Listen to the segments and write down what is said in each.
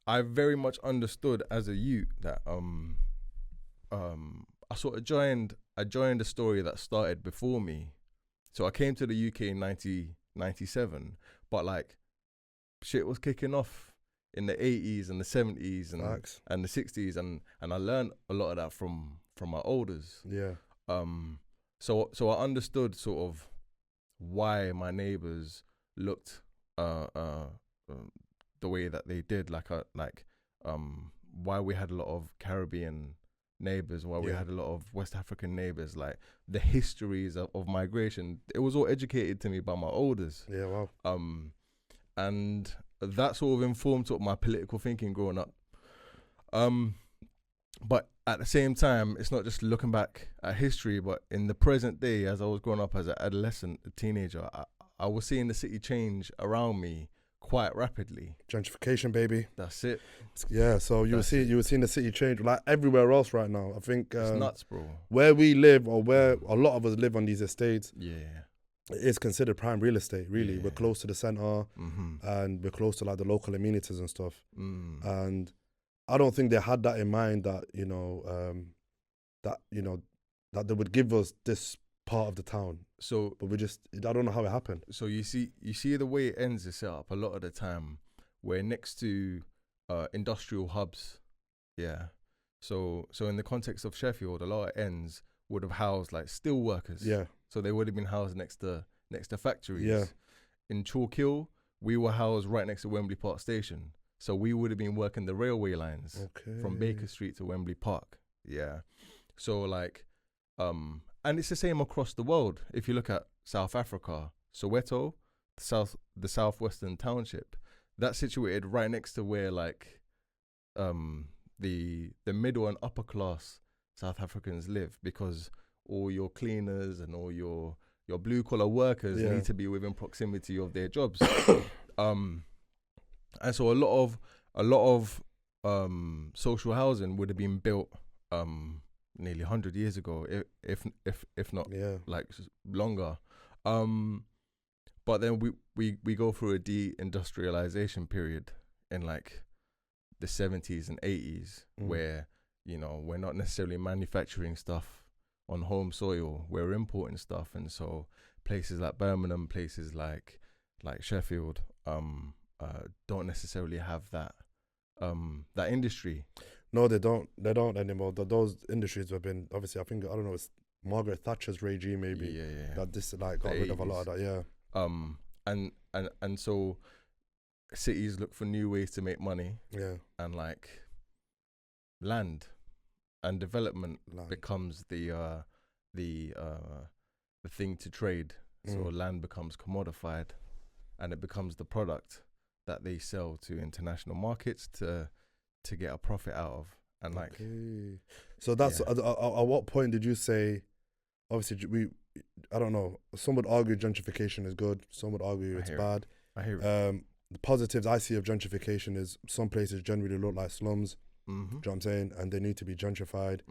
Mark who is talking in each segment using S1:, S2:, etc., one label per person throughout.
S1: I very much understood as a youth that I sort of joined a story that started before me. So I came to the UK in 1997, but like shit was kicking off in the 80s and the 70s and the 60s, and I learned a lot of that from my elders.
S2: Yeah.
S1: So I understood sort of why my neighbors looked the way that they did, why we had a lot of Caribbean neighbors, why we had a lot of West African neighbors, like the histories of migration. It was all educated to me by my elders.
S2: Yeah, wow.
S1: And that sort of informed sort of my political thinking growing up. But at the same time, it's not just looking back at history, but in the present day, as I was growing up as an adolescent, a teenager, I was seeing the city change around me quite rapidly.
S2: Gentrification, baby.
S1: That's it.
S2: Yeah, so you were seeing the city change like everywhere else right now. I think
S1: it's nuts, bro.
S2: Where we live, or where a lot of us live on these estates,
S1: it
S2: is considered prime real estate. Really, we're close to the center, and we're close to like the local amenities and stuff. And I don't think they had that in mind that that they would give us this part of the town. So, but I don't know how it happened.
S1: So you see the way it ends is set up a lot of the time. We're next to industrial hubs, So in the context of Sheffield, a lot of ends would have housed like steel workers.
S2: Yeah.
S1: So they would have been housed next to factories.
S2: Yeah.
S1: In Chalk Hill, we were housed right next to Wembley Park Station. So we would have been working the railway lines from Baker Street to Wembley Park. Yeah. So like, and it's the same across the world. If you look at South Africa, Soweto, the southwestern township, that's situated right next to where like the middle and upper class South Africans live, because all your cleaners and all your blue collar workers need to be within proximity of their jobs. And so a lot of social housing would have been built nearly 100 years ago, if not like longer. But then we go through a deindustrialization period in like the 70s and 80s, where we're not necessarily manufacturing stuff on home soil, we're importing stuff. And so places like Birmingham, places like Sheffield don't necessarily have that industry.
S2: No, they don't anymore. Those industries have been, obviously, I think, I don't know, it's Margaret Thatcher's regime maybe that this like got rid of a lot of that. And so cities look for new ways to make money. And like land and development becomes the thing to trade. So land becomes commodified, and it becomes the product that they sell to international markets to get a profit out of. And like, so that's at what point did you say? Obviously, I don't know. Some would argue gentrification is good. Some would argue it's bad.
S1: I hear
S2: it. The positives I see of gentrification is some places generally look like slums. Do you know what I'm saying? And they need to be gentrified.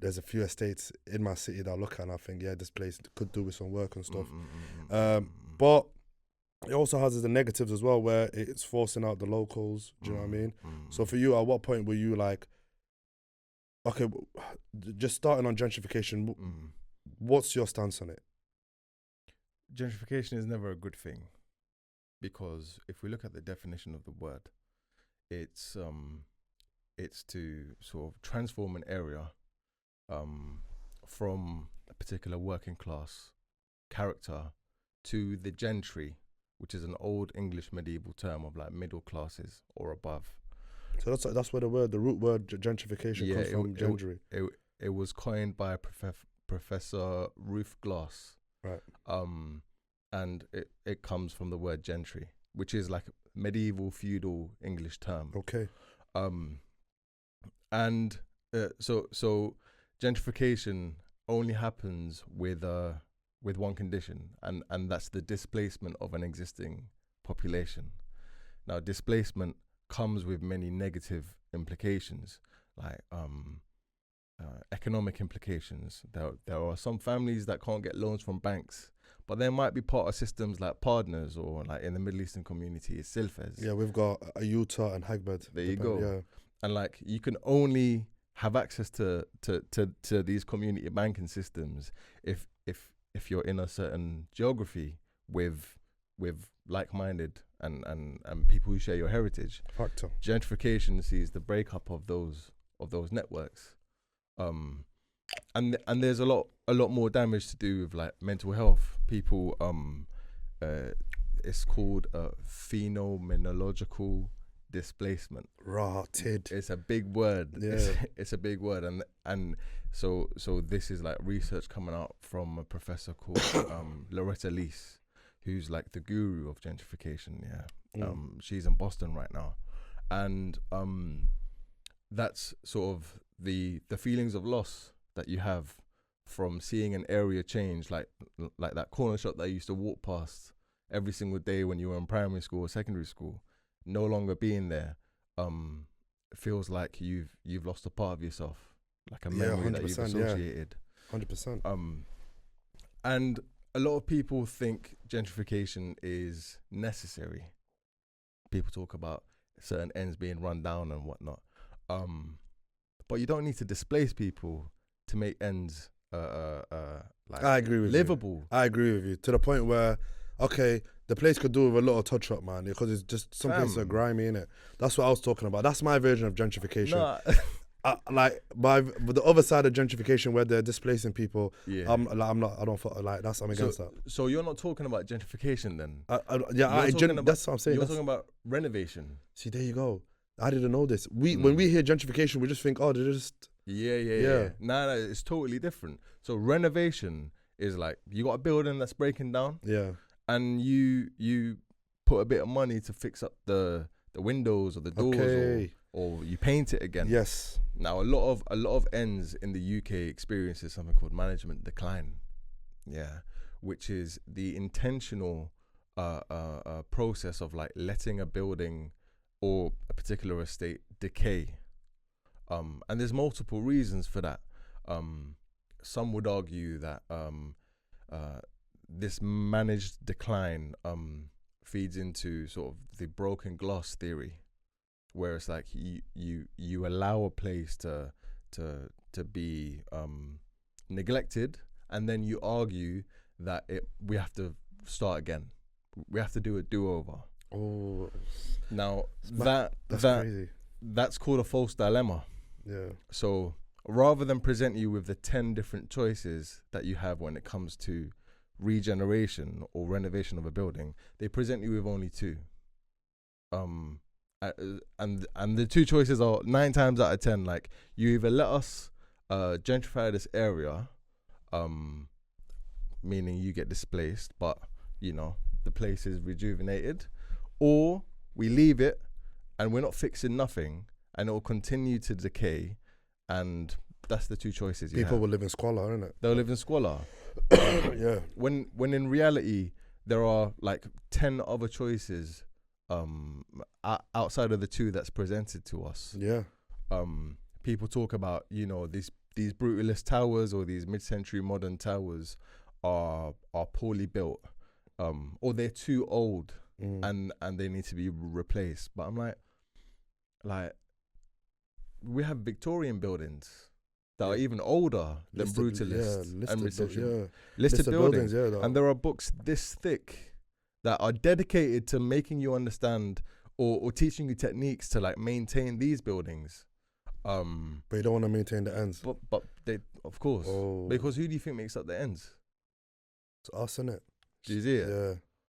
S2: There's a few estates in my city that I look at and I think, this place could do with some work and stuff. But it also has the negatives as well, where it's forcing out the locals. Do you know what I mean? So for you, at what point were you like, okay, just starting on gentrification, what's your stance on it?
S1: Gentrification is never a good thing, because if we look at the definition of the word, it's to sort of transform an area from a particular working class character to the gentry, which is an old English medieval term of like middle classes or above.
S2: So that's where the root word gentrification comes from, gentry.
S1: It was coined by Professor Ruth Glass.
S2: Right.
S1: And it comes from the word gentry, which is like a medieval feudal English term.
S2: Okay.
S1: And so gentrification only happens with one condition, and that's the displacement of an existing population. Now, displacement comes with many negative implications, like economic implications. There are some families that can't get loans from banks, but they might be part of systems like Partners, or like in the Middle Eastern community, it's Silfes.
S2: Yeah, we've got Utah and Hagbed.
S1: There you go.
S2: Yeah.
S1: And like, you can only have access to these community banking systems if you're in a certain geography with like-minded and people who share your heritage.
S2: Factor.
S1: Gentrification sees the breakup of those networks, and there's a lot more damage to do with like mental health. People, it's called phenomenological displacement.
S2: Rotted.
S1: It's a big word.
S2: Yeah.
S1: It's a big word, and so this is like research coming out from a professor called Loretta Leese, who's like the guru of gentrification. She's in Boston right now, and that's sort of the feelings of loss that you have from seeing an area change, like that corner shop that you used to walk past every single day when you were in primary school or secondary school, no longer being there. Feels like you've lost a part of yourself, like a memory that you've associated.
S2: 100%.
S1: And a lot of people think gentrification is necessary. People talk about certain ends being run down and whatnot. But you don't need to displace people to make ends like
S2: I agree with
S1: livable.
S2: I agree with you, to the point where, okay, the place could do with a little touch up, man, because it's just some places are grimy, innit? That's what I was talking about. That's my version of gentrification.
S1: Nah.
S2: But the other side of gentrification, where they're displacing people,
S1: Yeah.
S2: I'm against that.
S1: So you're not talking about gentrification then?
S2: That's what I'm saying.
S1: You're talking about renovation.
S2: See, there you go. I didn't know this. When we hear gentrification, we just think, oh, they're just...
S1: Yeah. No, it's totally different. So renovation is like, you got a building that's breaking down.
S2: Yeah.
S1: And you put a bit of money to fix up the windows or the doors, or you paint it again.
S2: Yes.
S1: Now a lot of ends in the UK experiences something called management decline. Yeah, which is the intentional process of like letting a building or a particular estate decay. And there's multiple reasons for that. Some would argue that this managed decline feeds into sort of the broken glass theory, where it's like you allow a place to be neglected, and then you argue that we have to start again. We have to do a do-over.
S2: Oh,
S1: now
S2: that's crazy.
S1: That's called a false dilemma.
S2: Yeah.
S1: So rather than present you with the 10 different choices that you have when it comes to regeneration or renovation of a building, they present you with only 2. And the 2 choices are 9 times out of 10, like, you either let us gentrify this area, meaning you get displaced, but you know the place is rejuvenated, or we leave it and we're not fixing nothing and it will continue to decay, and that's the 2 choices.
S2: People will live in squalor, innit?
S1: They'll live in squalor.
S2: Yeah.
S1: When in reality there are like 10 other choices outside of the 2 that's presented to us.
S2: Yeah.
S1: People talk about, you know, these brutalist towers or these mid-century modern towers are poorly built, or they're too old and they need to be replaced. But I'm like we have Victorian buildings that are even older than brutalist and mid-century. Listed buildings, and there are books this thick that are dedicated to making you understand or teaching you techniques to like maintain these buildings.
S2: But you don't want to maintain the ends.
S1: But they, of course, because who do you think makes up the ends?
S2: It's us, innit?
S1: Do you see it?
S2: Yeah.